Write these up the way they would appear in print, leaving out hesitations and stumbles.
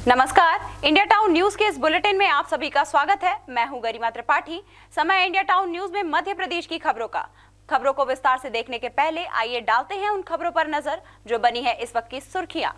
नमस्कार, India town news के इस बुलेटिन में आप सभी का स्वागत है। मैं हूं गरिमा त्रिपाठी। समय इंडिया टाउन न्यूज में मध्य प्रदेश की खबरों को विस्तार से देखने के पहले आइए डालते हैं उन खबरों पर नजर जो बनी है इस वक्त की सुर्खियां।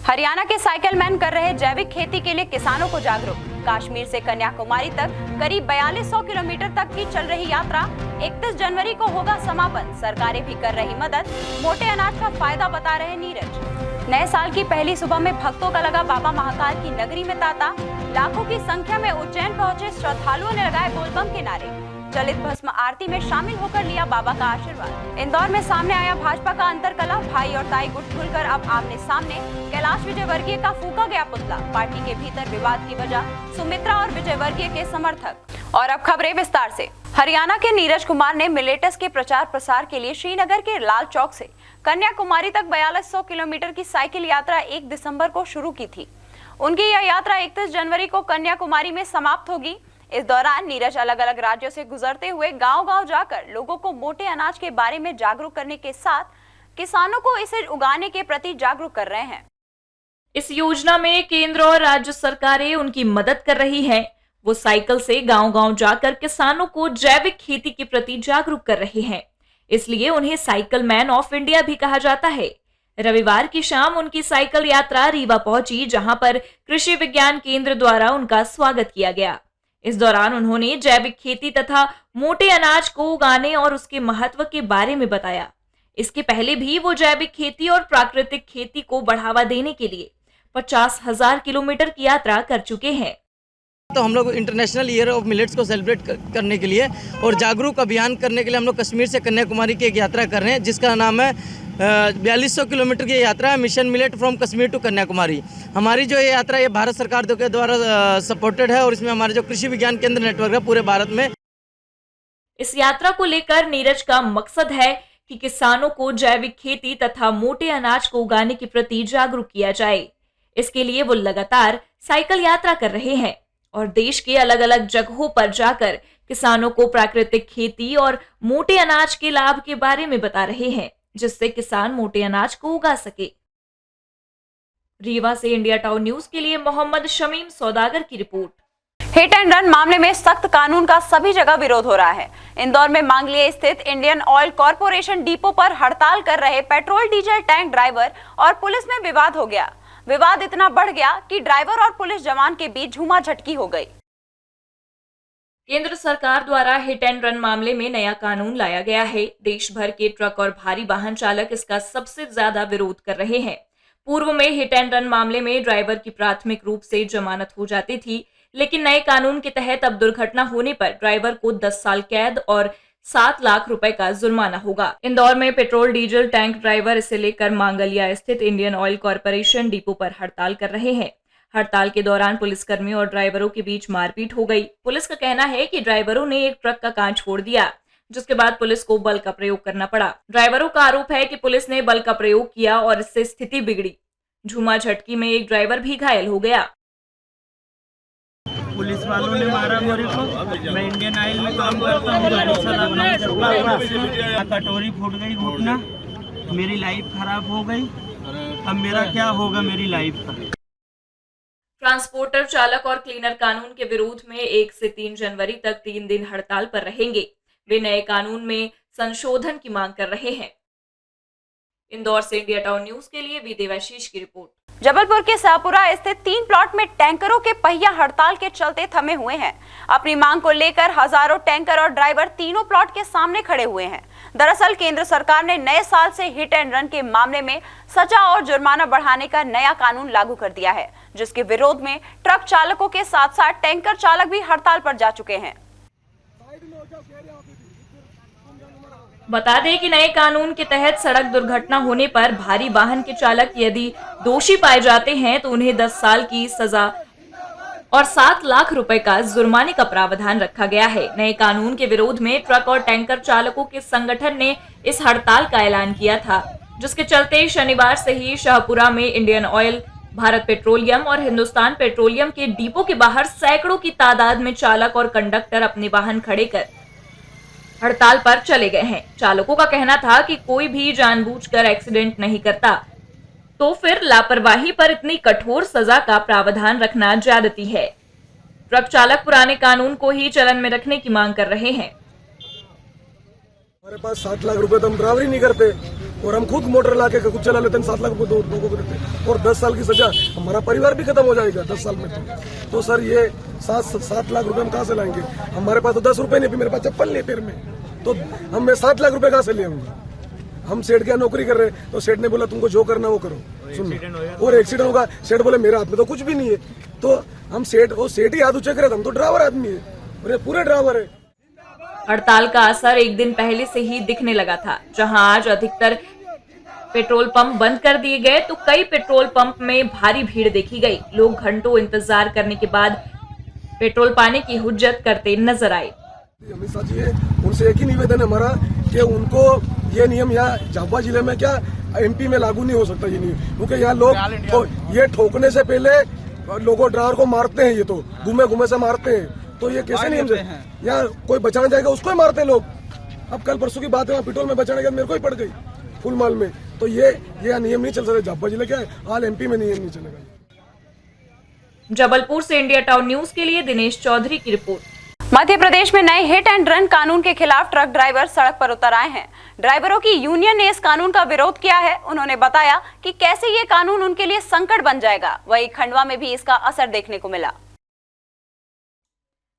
हरियाणा के साइकिल मैन कर रहे जैविक खेती के लिए किसानों को जागरूक। कश्मीर से कन्याकुमारी तक करीब 4200 किलोमीटर तक की चल रही यात्रा 31 जनवरी को होगा समापन। सरकारें भी कर रही मदद, मोटे अनाज का फायदा बता रहे नीरज। नए साल की पहली सुबह में भक्तों का लगा बाबा महाकाल की नगरी में तांता। लाखों की संख्या में उज्जैन पहुंचे श्रद्धालुओं ने लगाए बोलबम के नारे। चलित भस्म आरती में शामिल होकर लिया बाबा का आशीर्वाद। इंदौर में सामने आया भाजपा का अंतरकलह। भाई और ताई गुट खुलकर अब आमने सामने। कैलाश विजयवर्गीय का फूका गया पुतला। पार्टी के भीतर विवाद की वजह सुमित्रा और विजयवर्गीय के समर्थक। और अब खबरें विस्तार से। हरियाणा के नीरज कुमार ने मिलेटस के प्रचार प्रसार के लिए श्रीनगर के लाल चौक से कन्याकुमारी तक 4200 किलोमीटर की साइकिल यात्रा 1 दिसंबर को शुरू की थी। उनकी यह यात्रा 31 जनवरी को कन्याकुमारी में समाप्त होगी। इस दौरान नीरज अलग अलग राज्यों से गुजरते हुए गांव-गांव जाकर लोगों को मोटे अनाज के बारे में जागरूक करने के साथ किसानों को इसे उगाने के प्रति जागरूक कर रहे हैं। इस योजना में केंद्र और राज्य सरकारें उनकी मदद कर रही हैं। वो साइकिल से गांव-गांव जाकर किसानों को जैविक खेती के प्रति जागरूक कर रहे हैं, इसलिए उन्हें साइकिल मैन ऑफ इंडिया भी कहा जाता है। रविवार की शाम उनकी साइकिल यात्रा रीवा पहुंची, जहां पर कृषि विज्ञान केंद्र द्वारा उनका स्वागत किया गया। इस दौरान उन्होंने जैविक खेती तथा मोटे अनाज को उगाने और उसके महत्व के बारे में बताया। इसके पहले भी वो जैविक खेती और प्राकृतिक खेती को बढ़ावा देने के लिए 50,000 किलोमीटर की यात्रा कर चुके हैं। तो हम लोग इंटरनेशनल ईयर ऑफ मिलेट्स को सेलिब्रेट करने के लिए और जागरूक अभियान करने के लिए हम लोग कश्मीर से कन्याकुमारी की एक यात्रा कर रहे हैं, जिसका नाम है 4200 किलोमीटर की यात्रा है, mission millet from Kashmir to Kanyakumari. हमारी जो ये यात्रा ये भारत सरकार के द्वारा सपोर्टेड है और इसमें हमारे जो कृषि विज्ञान केंद्र नेटवर्क है पूरे भारत में। इस यात्रा को लेकर नीरज का मकसद है कि किसानों को जैविक खेती तथा मोटे अनाज को उगाने के प्रति जागरूक किया जाए। इसके लिए वो लगातार साइकिल यात्रा कर रहे हैं और देश के अलग अलग जगहों पर जाकर किसानों को प्राकृतिक खेती और मोटे अनाज के लाभ के बारे में बता रहे हैं, जिससे किसान मोटे अनाज को उगा सके। रीवा से इंडिया टाउन न्यूज के लिए मोहम्मद शमीम सौदागर की रिपोर्ट। हिट एंड रन मामले में सख्त कानून का सभी जगह विरोध हो रहा है। इंदौर में मांगलिया स्थित इंडियन ऑयल कॉर्पोरेशन डिपो पर हड़ताल कर रहे पेट्रोल डीजल टैंक ड्राइवर और पुलिस में विवाद हो गया। विवाद इतना बढ़ गया कि ड्राइवर और पुलिस जवान के बीच झूमाझटकी हो गई। केंद्र सरकार द्वारा हिट एंड रन मामले में नया कानून लाया गया है। देश भर के ट्रक और भारी वाहन चालक इसका सबसे ज्यादा विरोध कर रहे हैं। पूर्व में हिट एंड रन मामले में ड्राइवर की प्राथमिक रूप से जमानत हो जाती थी, लेकिन नए कानून के तहत अब दुर्घटना होने पर ड्राइवर को 10 साल कैद और 7 लाख रुपए का जुर्माना होगा। इंदौर में पेट्रोल डीजल टैंक ड्राइवर इसे लेकर मांगलिया स्थित इंडियन ऑयल कॉर्पोरेशन डिपो पर हड़ताल कर रहे हैं। हड़ताल के दौरान पुलिसकर्मियों और ड्राइवरों के बीच मारपीट हो गई। पुलिस का कहना है कि ड्राइवरों ने एक ट्रक का कांच फोड़ दिया, जिसके बाद पुलिस को बल का प्रयोग करना पड़ा। ड्राइवरों का आरोप है कि पुलिस ने बल का प्रयोग किया और इससे स्थिति बिगड़ी। झूमाझटकी में एक ड्राइवर भी घायल हो गया। पुलिस वालों ने मारा मेरे को। मैं इंडियन ऑयल में काम करता हूँ, गाड़ी चलाता हूँ। कटोरी फूट गई, घुटना, मेरी लाइफ खराब हो गई। अब मेरा क्या होगा मेरी लाइफ का। ट्रांसपोर्टर चालक और क्लीनर कानून के विरोध में 1 से 3 जनवरी तक 3 दिन हड़ताल पर रहेंगे। वे नए कानून में संशोधन की मांग कर रहे हैं। इंदौर से इंडिया टाउन न्यूज के लिए वी देवाशीष की रिपोर्ट। जबलपुर के शाहपुरा स्थित 3 प्लॉट में टैंकरों के पहिया हड़ताल के चलते थमे हुए हैं। अपनी मांग को लेकर हजारों टैंकर और ड्राइवर तीनों प्लॉट के सामने खड़े हुए हैं। दरअसल केंद्र सरकार ने नए साल से हिट एंड रन के मामले में सजा और जुर्माना बढ़ाने का नया कानून लागू कर दिया है, जिसके विरोध में ट्रक चालकों के साथ साथ टैंकर चालक भी हड़ताल पर जा चुके हैं। बता दें कि नए कानून के तहत सड़क दुर्घटना होने पर भारी वाहन के चालक यदि दोषी पाए जाते हैं तो उन्हें 10 साल की सजा और 7 लाख रुपए का जुर्माने का प्रावधान रखा गया है। नए कानून के विरोध में ट्रक और टैंकर चालकों के संगठन ने इस हड़ताल का ऐलान किया था, जिसके चलते शनिवार से ही शाहपुरा में इंडियन ऑयल, भारत पेट्रोलियम और हिंदुस्तान पेट्रोलियम के डिपो के बाहर सैकड़ों की तादाद में चालक और कंडक्टर अपने वाहन खड़े कर हड़ताल पर चले गए हैं। चालकों का कहना था कि कोई भी जानबूझकर एक्सीडेंट नहीं करता, तो फिर लापरवाही पर इतनी कठोर सजा का प्रावधान रखना ज्यादती है। ट्रक चालक पुराने कानून को ही चलन में रखने की मांग कर रहे हैं। हमारे पास 7 लाख रुपए तो हम ड्राइवरी नहीं करते और हम खुद मोटर ला के खुद चला लेते हैं। 7 लाख रुपए लोगों को देते और 10 साल की सजा, हमारा परिवार भी खत्म हो जाएगा 10 साल में। तो सर ये 7 लाख रुपए हम कहाँ से लाएंगे? हमारे पास तो 10 रुपए नहीं, मेरे पास चप्पल नहीं पैर में, तो हम 7 लाख रुपए कहाँ से ले आऊंगा? हम सेठ क्या नौकरी कर रहे हैं, तो सेठ ने बोला तुमको जो करना वो करो, सुनो, और एक्सीडेंट होगा। सेठ बोले मेरे हाथ में तो कुछ भी नहीं है, तो हम सेठ ही हाथ ऊंचे करे, हम तो ड्राइवर आदमी है और ये पूरे ड्राइवर है। हड़ताल का असर एक दिन पहले से ही दिखने लगा था। जहां आज अधिकतर पेट्रोल पंप बंद कर दिए गए, तो कई पेट्रोल पंप में भारी भीड़ देखी गई। लोग घंटों इंतजार करने के बाद पेट्रोल पाने की हुज्जत करते नजर आए। अमित शाह जी है, उनसे एक ही निवेदन है हमारा कि उनको ये नियम यहाँ झाबुआ जिले में क्या MP में लागू नहीं हो सकता ये नियम, क्योंकि यहाँ लोग तो ये ठोकने से पहले लोगों ड्राइवर को मारते हैं, ये तो घूमे से मारते हैं। तो ये कैसे नियम से यहाँ कोई बचाना जाएगा, उसको ही मारते हैं लोग। अब कल परसों की बात है, पेट्रोल में बचाने के बाद मेरे को ही पड़ गई फुल माल में। तो ये नियम नहीं चल सकता झाबुआ जिले क्या है, हाल MP में नियम नहीं चलेगा। जबलपुर से इंडिया टाउन न्यूज के लिए दिनेश चौधरी की रिपोर्ट। मध्य प्रदेश में नए हिट एंड रन कानून के खिलाफ ट्रक ड्राइवर सड़क पर उतर आए हैं। ड्राइवरों की यूनियन ने इस कानून का विरोध किया है। उन्होंने बताया कि कैसे ये कानून उनके लिए संकट बन जाएगा। वहीं खंडवा में भी इसका असर देखने को मिला।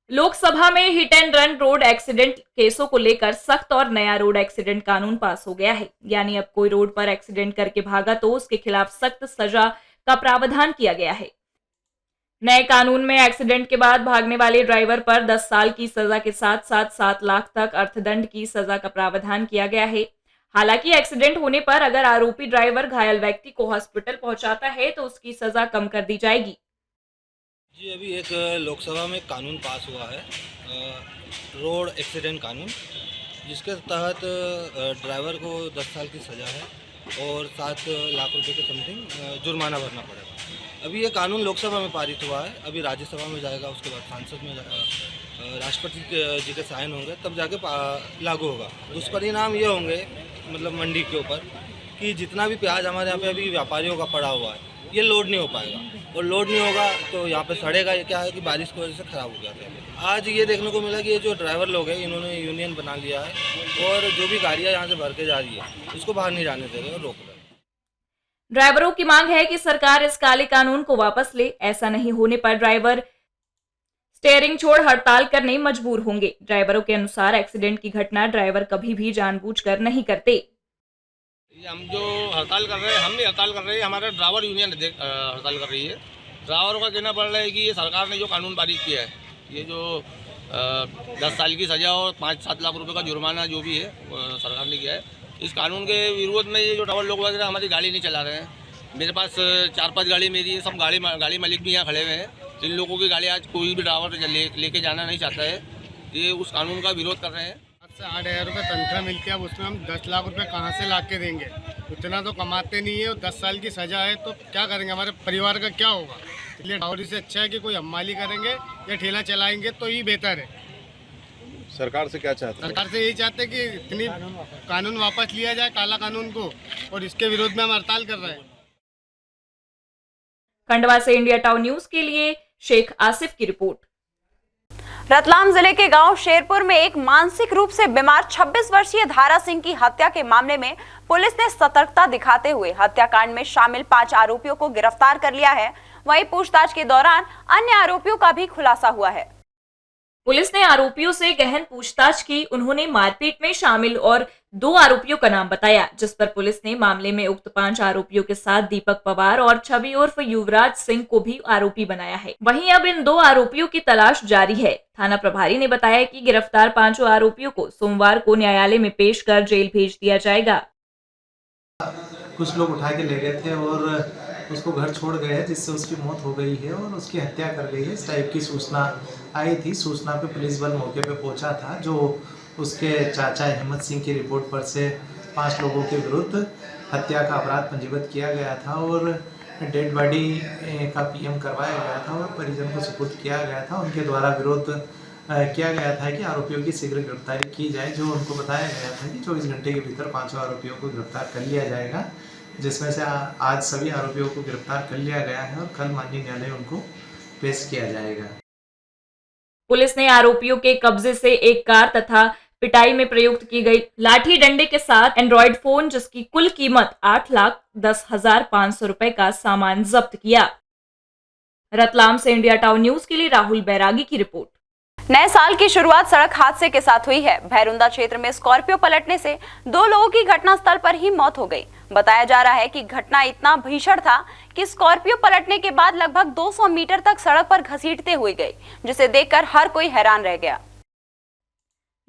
लोकसभा में hit and run road accident केसों को लेकर सख्त और नया रोड एक्सीडेंट कानून पास हो गया है। यानी अब कोई रोड पर एक्सीडेंट करके भागा तो उसके खिलाफ सख्त सजा का प्रावधान किया गया है। नए कानून में एक्सीडेंट के बाद भागने वाले ड्राइवर पर 10 साल की सजा के साथ साथ 7 लाख तक अर्थदंड की सजा का प्रावधान किया गया है। हालांकि एक्सीडेंट होने पर अगर आरोपी ड्राइवर घायल व्यक्ति को हॉस्पिटल पहुंचाता है तो उसकी सजा कम कर दी जाएगी। जी अभी एक लोकसभा में कानून पास हुआ है, रोड एक्सीडेंट कानून, जिसके तहत ड्राइवर को 10 साल की सज़ा है और 7 लाख रुपए के समथिंग जुर्माना भरना पड़ेगा। अभी ये कानून लोकसभा में पारित हुआ है, अभी राज्यसभा में जाएगा, उसके बाद सांसद में राष्ट्रपति जी के साइन होंगे, तब जाके लागू होगा। दुष्परिणाम ये होंगे मतलब मंडी के ऊपर कि जितना भी प्याज हमारे यहाँ पे अभी व्यापारियों का पड़ा हुआ है ये लोड नहीं हो पाएगा, और लोड नहीं होगा तो यहाँ पे सड़ेगा। ये क्या है कि बारिश की वजह से ख़राब हो जाता है। आज ये देखने को मिला कि ये जो ड्राइवर लोग हैं इन्होंने यूनियन बना लिया है और जो भी गाड़ियाँ यहाँ से भर के जा रही है उसको बाहर नहीं जाने दे रहे और रोक रहे हैं। ड्राइवरों की मांग है कि सरकार इस काले कानून को वापस ले। ऐसा नहीं होने पर ड्राइवर स्टीयरिंग छोड़ हड़ताल करने मजबूर होंगे। ड्राइवरों के अनुसार एक्सीडेंट की घटना ड्राइवर कभी भी जानबूझकर नहीं करते। हम जो हड़ताल कर रहे हैं, हम नहीं हड़ताल कर रहे हैं, हमारे ड्राइवर यूनियन हड़ताल कर रही है। ड्राइवरों का कहना पड़ रहा है कि ये सरकार ने जो कानून पारित किया है, ये जो 10 साल की सज़ा और 5-7 लाख रुपए का जुर्माना जो भी है सरकार ने किया है, इस कानून के विरोध में ये जो ड्राइवर लोग वगैरह हमारी गाड़ी नहीं चला रहे हैं। मेरे पास 4-5 गाड़ी मेरी है, सब गाड़ी मालिक भी यहाँ खड़े हुए हैं। जिन लोगों की गाड़ी आज कोई भी ड्राइवर लेके जाना नहीं चाहता है, ये उस कानून का विरोध कर रहे हैं। 8,000 रुपये तनख्वाह मिलती है, अब उसमें हम 10 लाख रुपए कहाँ से ला के देंगे? उतना तो कमाते नहीं है और 10 साल की सज़ा है तो क्या करेंगे? हमारे परिवार का क्या होगा? इसलिए ड्राइवरी से अच्छा है कि कोई हमाली करेंगे या ठेला चलाएंगे तो ही बेहतर है। सरकार से क्या चाहते हैं? सरकार से यही चाहते हैं कि इतनी कानून वापस लिया जाए, काला कानून को, और इसके विरोध में हम हड़ताल कर रहे हैं। खंडवा से इंडिया टाउन न्यूज के लिए शेख आसिफ की रिपोर्ट। रतलाम जिले के गांव शेरपुर में एक मानसिक रूप से बीमार 26 वर्षीय धारा सिंह की हत्या के मामले में पुलिस ने सतर्कता दिखाते हुए हत्याकांड में शामिल 5 आरोपियों को गिरफ्तार कर लिया है। वहीं पूछताछ के दौरान अन्य आरोपियों का भी खुलासा हुआ है। पुलिस ने आरोपियों से गहन पूछताछ की। उन्होंने मारपीट में शामिल और 2 आरोपियों का नाम बताया, जिस पर पुलिस ने मामले में उक्त 5 आरोपियों के साथ दीपक पवार और छवि उर्फ युवराज सिंह को भी आरोपी बनाया है। वहीं अब इन 2 आरोपियों की तलाश जारी है। थाना प्रभारी ने बताया कि गिरफ्तार 5 आरोपियों को सोमवार को न्यायालय में पेश कर जेल भेज दिया जाएगा। कुछ लोग उठा के ले गए थे और उसको घर छोड़ गए हैं, जिससे उसकी मौत हो गई है और उसकी हत्या कर गई है, इस टाइप की सूचना आई थी। सूचना पे पुलिस बल मौके पे पहुंचा था, जो उसके चाचा हिम्मत सिंह की रिपोर्ट पर से 5 लोगों के विरुद्ध हत्या का अपराध पंजीबद्ध किया गया था और डेड बॉडी का PM करवाया गया था और परिजन को सुपुर्द किया गया था। उनके द्वारा विरोध किया गया था कि आरोपियों की शीघ्र गिरफ्तारी की जाए। जो उनको बताया गया था कि 24 घंटे के भीतर 5 आरोपियों को गिरफ्तार कर लिया जाएगा, जिसमें से आज सभी आरोपियों को गिरफ्तार कर लिया गया है और कल माननीय न्यायालय उनको पेश किया जाएगा। पुलिस ने आरोपियों के कब्जे से एक कार तथा पिटाई में प्रयुक्त की गई लाठी डंडे के साथ एंड्रॉयड फोन, जिसकी कुल कीमत 8,10,500 रुपए का सामान जब्त किया। रतलाम से इंडिया टाउन न्यूज के लिए राहुल बैरागी की रिपोर्ट। नए साल की शुरुआत सड़क हादसे के साथ हुई है। भैरुंदा क्षेत्र में स्कॉर्पियो पलटने से 2 लोगों की घटनास्थल पर ही मौत हो गई। बताया जा रहा है कि घटना इतना भीषण था कि स्कॉर्पियो पलटने के बाद लगभग 200 मीटर तक सड़क पर घसीटते हुए गई, जिसे देखकर हर कोई हैरान रह गया।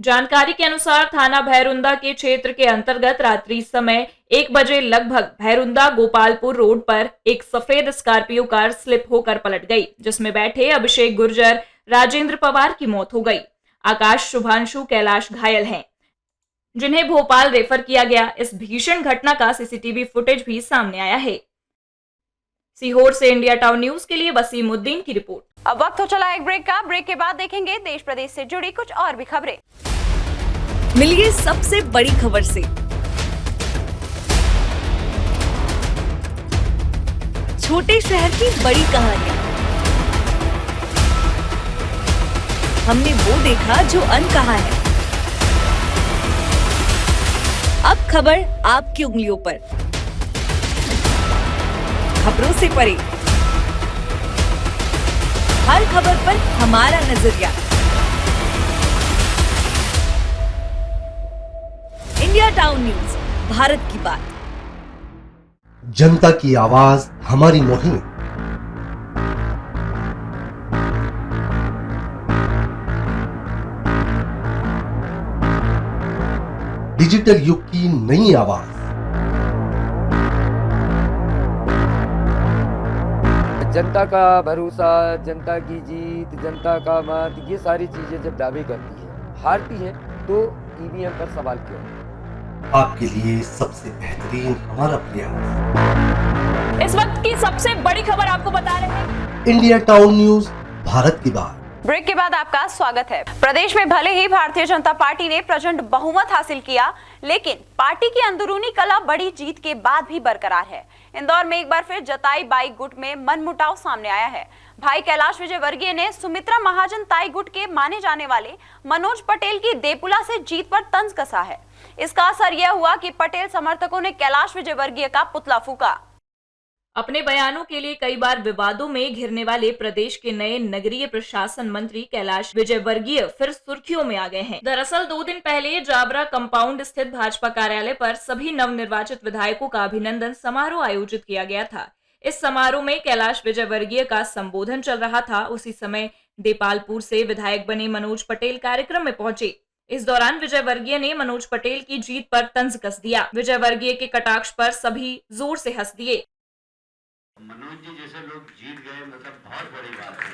जानकारी के अनुसार थाना भैरुंदा के क्षेत्र के अंतर्गत रात्रि समय 1 बजे लगभग भैरुंदा गोपालपुर रोड पर एक सफेद स्कॉर्पियो कार स्लिप होकर पलट गई, जिसमें बैठे अभिषेक गुर्जर, राजेंद्र पवार की मौत हो गई। आकाश, शुभांशु, कैलाश घायल हैं, जिन्हें भोपाल रेफर किया गया। इस भीषण घटना का सीसीटीवी फुटेज भी सामने आया है। सीहोर से इंडिया टाउन न्यूज के लिए वसीमुद्दीन की रिपोर्ट। अब वक्त हो चला एक ब्रेक का। ब्रेक के बाद देखेंगे देश प्रदेश से जुड़ी कुछ और भी खबरें। मिलिए सबसे बड़ी खबर से। छोटे शहर की बड़ी कहानियां। हमने वो देखा जो अनकहा है। अब खबर आपकी उंगलियों पर। खबरों से परे, हर खबर पर हमारा नजरिया। इंडिया टाउन न्यूज, भारत की बात। जनता की आवाज हमारी मुहिम। डिजिटल युग की नई आवाज। जनता का भरोसा, जनता की जीत, जनता का मत, ये सारी चीजें जब दावे करती है, हारती है, तो ईवीएम पर सवाल क्यों? आपके लिए सबसे बेहतरीन हमारा प्रयास। इस वक्त की सबसे बड़ी खबर आपको बता रहे हैं। इंडिया टाउन न्यूज, भारत की बात। ब्रेक के बाद आपका स्वागत है। प्रदेश में भले ही भारतीय जनता पार्टी ने प्रचंड बहुमत हासिल किया, लेकिन पार्टी की अंदरूनी कलह बड़ी जीत के बाद भी बरकरार है। इंदौर में एक बार फिर जताई बाई गुट में मनमुटाव सामने आया है। भाई कैलाश विजयवर्गीय ने सुमित्रा महाजन ताई गुट के माने जाने वाले मनोज पटेल की देपुला से जीत पर तंज कसा है। इसका असर यह हुआ कि पटेल समर्थकों ने कैलाश विजयवर्गीय का पुतला फूका। अपने बयानों के लिए कई बार विवादों में घिरने वाले प्रदेश के नए नगरीय प्रशासन मंत्री कैलाश विजयवर्गीय फिर सुर्खियों में आ गए हैं। दरअसल 2 दिन पहले जाबरा कंपाउंड स्थित भाजपा कार्यालय पर सभी नवनिर्वाचित विधायकों का अभिनंदन समारोह आयोजित किया गया था। इस समारोह में कैलाश विजयवर्गीय का संबोधन चल रहा था। उसी समय देपालपुर से विधायक बने मनोज पटेल कार्यक्रम में पहुंचे। इस दौरान विजयवर्गीय ने मनोज पटेल की जीत पर तंज कस दिया। विजयवर्गीय के कटाक्ष पर सभी जोर से हंस दिए। मनोज जी जैसे लोग जीत गए, मतलब बहुत बड़ी बात है।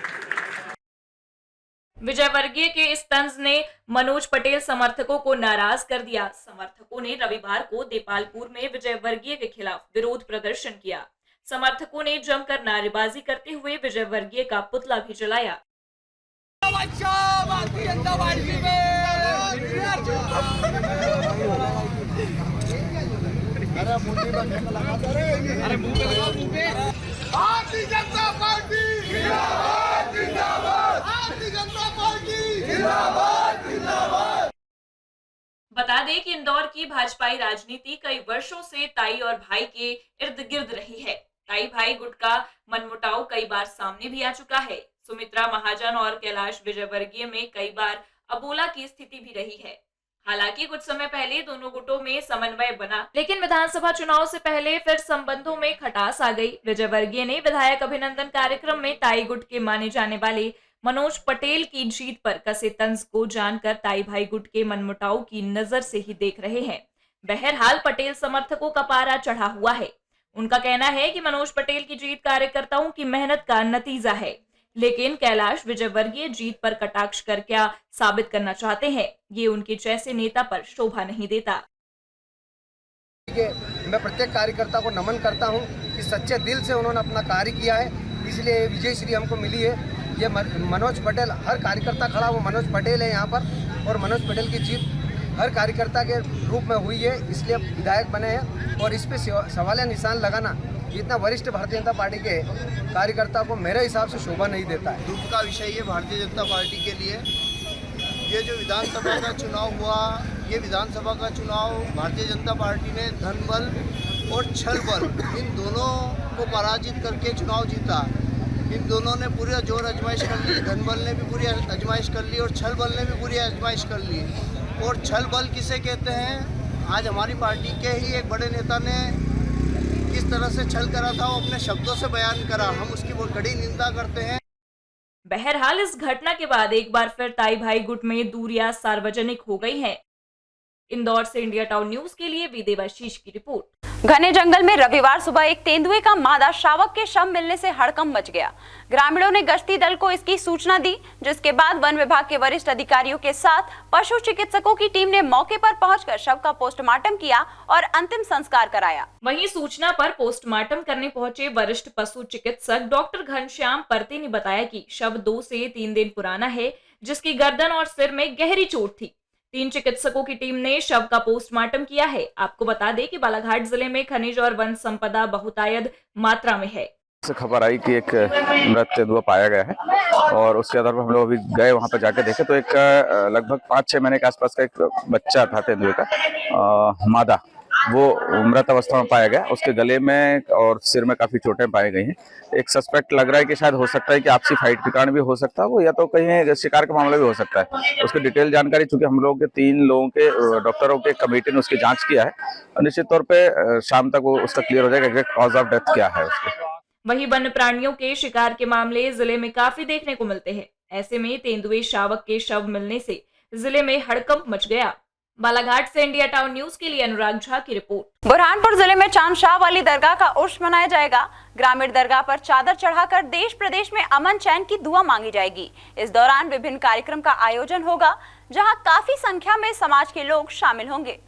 विजयवर्गीय के इस तंज ने मनोज पटेल समर्थकों को नाराज कर दिया। समर्थकों ने रविवार को देपालपुर में विजयवर्गीय के खिलाफ विरोध प्रदर्शन किया। समर्थकों ने जमकर नारेबाजी करते हुए विजयवर्गीय का पुतला भी जलाया। भारतीय जनता पार्टी जिंदाबाद, जिंदाबाद। भारतीय जनता पार्टी जिंदाबाद, जिंदाबाद। बता दें कि इंदौर की भाजपाई राजनीति कई वर्षों से ताई और भाई के इर्द गिर्द रही है। ताई भाई गुट का मनमुटाव कई बार सामने भी आ चुका है। सुमित्रा महाजन और कैलाश विजयवर्गीय में कई बार अबोला की स्थिति भी रही है। हालांकि कुछ समय पहले दोनों गुटों में समन्वय बना, लेकिन विधानसभा चुनाव से पहले फिर संबंधों में खटास आ गई। विजयवर्गीय ने विधायक अभिनंदन कार्यक्रम में ताई गुट के माने जाने वाले मनोज पटेल की जीत पर कसे तंज को जानकर ताई भाई गुट के मनमुटाव की नजर से ही देख रहे हैं। बहरहाल पटेल समर्थकों का पारा चढ़ा हुआ है। उनका कहना है कि मनोज पटेल की जीत कार्यकर्ताओं की मेहनत का नतीजा है, लेकिन कैलाश विजयवर्गीय जीत पर कटाक्ष कर क्या साबित करना चाहते हैं, ये उनके जैसे नेता पर शोभा नहीं देता। मैं प्रत्येक कार्यकर्ता को नमन करता हूं कि सच्चे दिल से उन्होंने अपना कार्य किया है, इसलिए विजय श्री हमको मिली है। ये मनोज पटेल, हर कार्यकर्ता खड़ा वो मनोज पटेल है यहाँ पर, और मनोज पटेल की जीत हर कार्यकर्ता के रूप में हुई है, इसलिए विधायक बने हैं। और इस पे सवालिया निशान लगाना इतना वरिष्ठ भारतीय जनता पार्टी के कार्यकर्ता को मेरे हिसाब से शोभा नहीं देता है। दुख का विषय ये भारतीय जनता पार्टी के लिए, ये जो विधानसभा का चुनाव हुआ, ये विधानसभा का चुनाव भारतीय जनता पार्टी ने धन बल और छल बल इन दोनों को पराजित करके चुनाव जीता। इन दोनों ने पूरी जोर आजमाइश कर ली, धन बल ने भी पूरी आजमाइश कर ली और छल बल ने भी पूरी आजमाइश कर ली। और छल बल किसे कहते हैं, आज हमारी पार्टी के ही एक बड़े नेता ने किस तरह से छल करा था वो अपने शब्दों से बयान करा, हम उसकी बहुत कड़ी निंदा करते हैं। बहरहाल इस घटना के बाद एक बार फिर ताई भाई गुट में दूरियां सार्वजनिक हो गई हैं। इंदौर से इंडिया टाउन न्यूज के लिए वी देवाशीष की रिपोर्ट। घने जंगल में रविवार सुबह एक तेंदुए का मादा शावक के शव मिलने से हड़कंप मच गया। ग्रामीणों ने गश्ती दल को इसकी सूचना दी, जिसके बाद वन विभाग के वरिष्ठ अधिकारियों के साथ पशु चिकित्सकों की टीम ने मौके पर पहुंचकर शव का पोस्टमार्टम किया और अंतिम संस्कार कराया। वहीं सूचना पर पोस्टमार्टम करने पहुंचे वरिष्ठ पशु चिकित्सक डॉक्टर घनश्याम परते ने बताया कि शव 2 से 3 दिन पुराना है, जिसकी गर्दन और सिर में गहरी चोट थी। 3 चिकित्सकों की टीम ने शव का पोस्टमार्टम किया है। आपको बता दें कि बालाघाट जिले में खनिज और वन संपदा बहुतायत मात्रा में है। खबर आई कि एक मृत तेंदुआ पाया गया है और उसके आधार पर हम लोग अभी गए वहां पर जाके देखे तो एक लगभग 5-6 महीने के आसपास का एक बच्चा था तेंदुए का, मादा, वो मृत अवस्था में पाया गया। उसके गले में और सिर में काफी चोटें पाई गई हैं। एक सस्पेक्ट लग रहा है कि शायद हो सकता है कि आपसी फाइट के कारण भी हो सकता है वो, या तो कहीं शिकार का मामला भी हो सकता है। उसकी डिटेल जानकारी चूंकि हम लोग के 3 लोगों के डॉक्टरों के कमेटी ने उसकी जांच किया है और निश्चित तौर पे शाम तक वो उसका क्लियर हो जाएगा एग्जैक्ट कॉज ऑफ डेथ क्या है उसके। वहीं वन्य प्राणियों के शिकार के मामले जिले में काफी देखने को मिलते हैं। ऐसे में तेंदुए शावक के शव मिलने से जिले में हड़कंप मच गया। बालाघाट से इंडिया टाउन न्यूज के लिए अनुराग झा की रिपोर्ट। बुरहानपुर जिले में चांद शाह वाली दरगाह का उर्स मनाया जाएगा। ग्रामीण दरगाह पर चादर चढ़ाकर देश प्रदेश में अमन चैन की दुआ मांगी जाएगी। इस दौरान विभिन्न कार्यक्रम का आयोजन होगा, जहां काफी संख्या में समाज के लोग शामिल होंगे।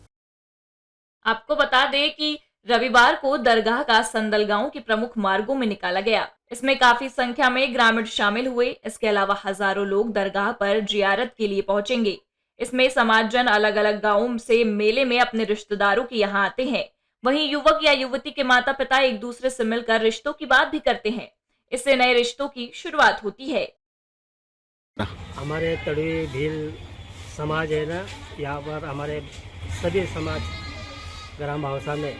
आपको बता दें कि रविवार को दरगाह का संदल गांव के प्रमुख मार्गों में निकाला गया। इसमें काफी संख्या में ग्रामीण शामिल हुए। इसके अलावा हजारों लोग दरगाह पर जियारत के लिए पहुंचेंगे। इसमें समाजजन अलग अलग गांवों से मेले में अपने रिश्तेदारों के यहाँ आते हैं। वहीं युवक या युवती के माता पिता एक दूसरे से मिलकर रिश्तों की बात भी करते हैं। इससे नए रिश्तों की शुरुआत होती है। हमारे तड़वी भील समाज है ना, यहाँ पर हमारे सभी समाज ग्राम भावसा में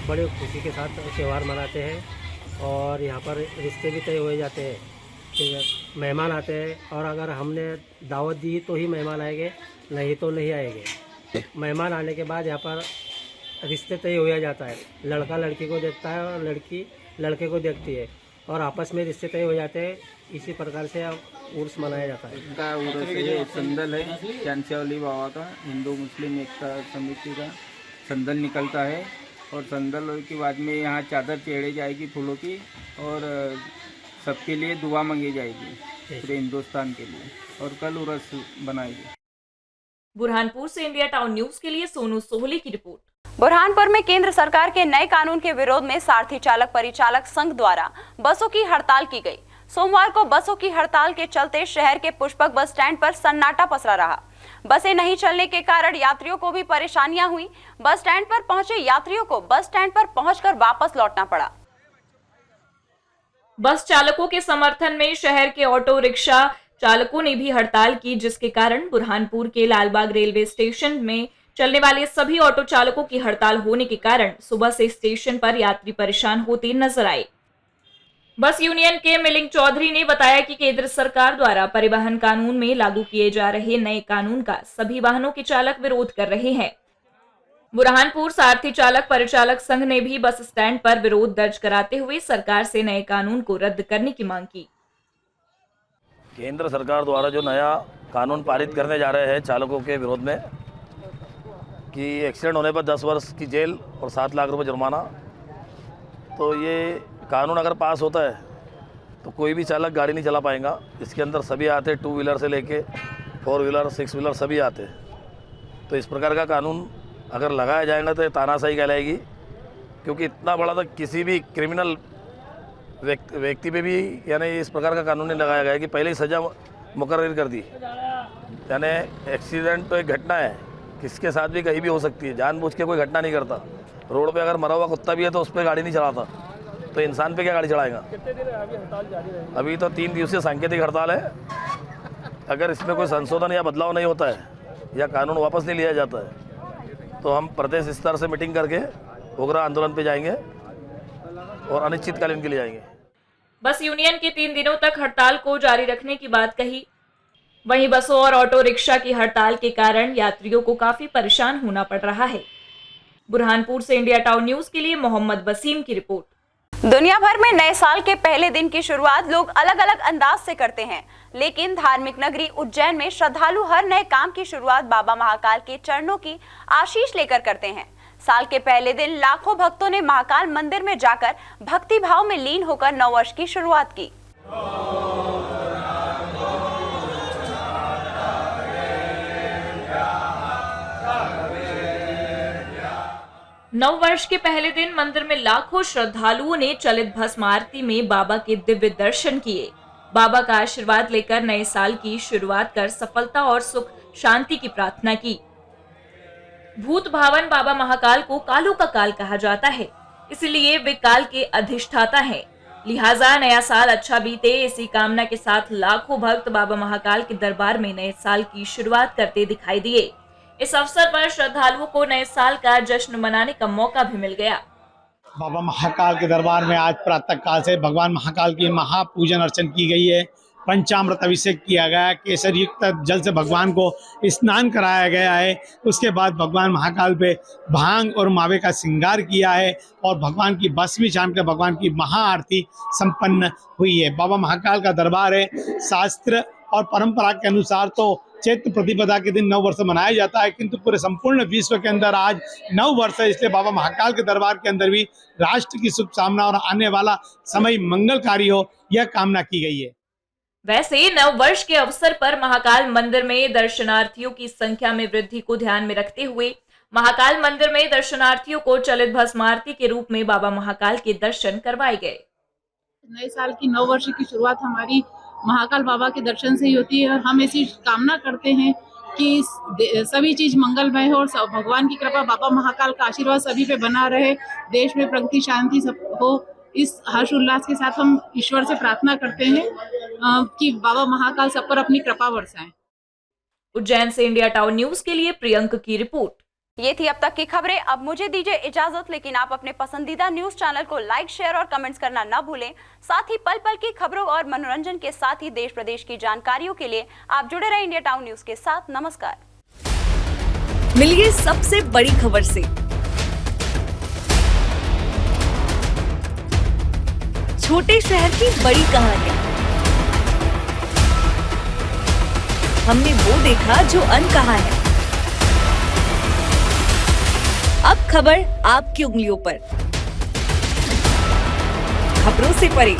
बड़े खुशी के साथ त्यौहार मनाते हैं और यहाँ पर रिश्ते भी तय हो जाते हैं। मेहमान आते हैं और अगर हमने दावत दी तो ही मेहमान आएंगे, नहीं तो नहीं आएंगे। मेहमान आने के बाद यहाँ पर रिश्ते तय हो जाता है। लड़का लड़की को देखता है और लड़की लड़के को देखती है और आपस में रिश्ते तय हो जाते हैं। इसी प्रकार से उर्स मनाया जाता है। इनका उर्स ये संदल है, चांदशावली बाबा का हिंदू मुस्लिम एकता समिति का संदल निकलता है और संदल के बाद में यहाँ चादर चढ़ी जाएगी फूलों की और सबके लिए दुआ मांगी जाएगी पूरे हिंदुस्तान के लिए और कल उर्स बनाएगी। बुरहानपुर से इंडिया टाउन न्यूज के लिए सोनू सोहली की रिपोर्ट। बुरहानपुर में केंद्र सरकार के नए कानून के विरोध में सारथी चालक परिचालक संघ द्वारा बसों की हड़ताल की गई। सोमवार को बसों की हड़ताल के चलते शहर के पुष्पक बस स्टैंड पर सन्नाटा पसरा रहा। बसें नहीं चलने के कारण यात्रियों को भी परेशानियां हुई। बस स्टैंड पर पहुंचे यात्रियों को बस स्टैंड पर पहुंचकर वापस लौटना पड़ा। बस चालकों के समर्थन में शहर के ऑटो रिक्शा चालकों ने भी हड़ताल की, जिसके कारण बुरहानपुर के लालबाग रेलवे स्टेशन में चलने वाले सभी ऑटो चालकों की हड़ताल होने के कारण सुबह से स्टेशन पर यात्री परेशान होते नजर आए। बस यूनियन के मिलिंग चौधरी ने बताया कि केंद्र सरकार द्वारा परिवहन कानून में लागू किए जा रहे नए कानून का सभी वाहनों के चालक विरोध कर रहे हैं। बुरहानपुर सारथी चालक परिचालक संघ ने भी बस स्टैंड पर विरोध दर्ज कराते हुए सरकार से नए कानून को रद्द करने की मांग की। केंद्र सरकार द्वारा जो नया कानून पारित करने जा रहे हैं चालकों के विरोध में कि एक्सीडेंट होने पर 10 वर्ष की जेल और 7 लाख रुपए जुर्माना, तो ये कानून अगर पास होता है तो कोई भी चालक गाड़ी नहीं चला पाएगा। इसके अंदर सभी आते, 2 व्हीलर से लेके 4 व्हीलर 6 व्हीलर सभी आते। तो इस प्रकार का कानून अगर लगाया जाएगा तो तानाशाही कहलाएगी, क्योंकि इतना बड़ा तो किसी भी क्रिमिनल व्यक्ति पे भी यानी इस प्रकार का कानून नहीं लगाया गया है कि पहले ही सज़ा मुकर्रर कर दी। यानी एक्सीडेंट तो एक घटना है, किसके साथ भी कहीं भी हो सकती है, जानबूझ के कोई घटना नहीं करता। रोड पे अगर मरा हुआ कुत्ता भी है तो उस पर गाड़ी नहीं चलाता, तो इंसान पे क्या गाड़ी चलाएगा। कितने दिन अभी हड़ताल जारी रहेगी? अभी तो 3 दिवसीय सांकेतिक हड़ताल है। अगर इसमें कोई संशोधन या बदलाव नहीं होता है या कानून वापस नहीं लिया जाता है तो हम प्रदेश स्तर से मीटिंग करके उग्र आंदोलन पे जाएंगे और अनिश्चितकालीन के लिए जाएंगे। बस यूनियन की 3 दिनों तक हड़ताल को जारी रखने की बात कही। वहीं बसों और ऑटो रिक्शा की हड़ताल के कारण यात्रियों को काफी परेशान होना पड़ रहा है। बुरहानपुर से इंडिया टाउन न्यूज के लिए मोहम्मद वसीम की रिपोर्ट। दुनिया भर में नए साल के पहले दिन की शुरुआत लोग अलग अलग अंदाज से करते हैं, लेकिन धार्मिक नगरी उज्जैन में श्रद्धालु हर नए काम की शुरुआत बाबा महाकाल के चरणों की आशीष लेकर करते हैं। साल के पहले दिन लाखों भक्तों ने महाकाल मंदिर में जाकर भक्ति भाव में लीन होकर नववर्ष की शुरुआत की। नव वर्ष के पहले दिन मंदिर में लाखों श्रद्धालुओं ने चलित भस्म आरती में बाबा के दिव्य दर्शन किए। बाबा का आशीर्वाद लेकर नए साल की शुरुआत कर सफलता और सुख शांति की प्रार्थना की। भूत भावन बाबा महाकाल को कालों का काल कहा जाता है, इसलिए वे काल के अधिष्ठाता हैं। लिहाजा नया साल अच्छा बीते इसी कामना के साथ लाखों भक्त बाबा महाकाल के दरबार में नए साल की शुरुआत करते दिखाई दिए। इस अवसर पर श्रद्धालुओं को नए साल का जश्न मनाने का मौका भी मिल गया। बाबा महाकाल के दरबार में आज प्रातः काल से भगवान महाकाल की महापूजन अर्चन की गई है। पंचामृत अभिषेक किया गया, केसर युक्त जल से भगवान को स्नान कराया गया है। उसके बाद भगवान महाकाल पे भांग और मावे का श्रृंगार किया है और भगवान की भस्मी छान कर भगवान की महाआरती संपन्न हुई है। बाबा महाकाल का दरबार है। शास्त्र और परंपरा के अनुसार तो चैत्र प्रतिपदा के दिन नव वर्ष मनाया जाता है, किंतु पूरे संपूर्ण विश्व के अंदर आज नव वर्ष है, इसलिए बाबा महाकाल के दरबार के अंदर भी राष्ट्र की शुभ कामना और आने वाला समय मंगलकारी हो, यह कामना की गई है। वैसे नव वर्ष के अवसर पर महाकाल मंदिर में दर्शनार्थियों की संख्या में वृद्धि को ध्यान में रखते हुए महाकाल मंदिर में दर्शनार्थियों को चलित भस्म आरती के रूप में बाबा महाकाल के दर्शन करवाए गए। नए साल की नव वर्ष की शुरुआत हमारी महाकाल बाबा के दर्शन से ही होती है और हम ऐसी कामना करते हैं कि सभी चीज मंगलमय हो और भगवान की कृपा, बाबा महाकाल का आशीर्वाद सभी पे बना रहे, देश में प्रगति शांति सब हो। इस हर्ष उल्लास के साथ हम ईश्वर से प्रार्थना करते हैं कि बाबा महाकाल सब पर अपनी कृपा बरसाएं। उज्जैन से इंडिया टाउन न्यूज के लिए प्रियंक की रिपोर्ट। ये थी अब तक की खबरें। अब मुझे दीजिए इजाजत, लेकिन आप अपने पसंदीदा न्यूज चैनल को लाइक, शेयर और कमेंट्स करना न भूलें। साथ ही पल पल की खबरों और मनोरंजन के साथ ही देश प्रदेश की जानकारियों के लिए आप जुड़े रहे इंडिया टाउन न्यूज के साथ। नमस्कार। मिलिए सबसे बड़ी खबर से। छोटे शहर की बड़ी कहानियां, हमने वो देखा जो अनकहा है। अब खबर आपकी उंगलियों पर, खबरों से परे,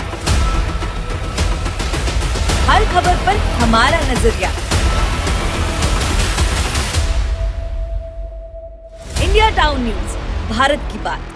हर खबर पर हमारा नजरिया। इंडिया टाउन न्यूज, भारत की बात।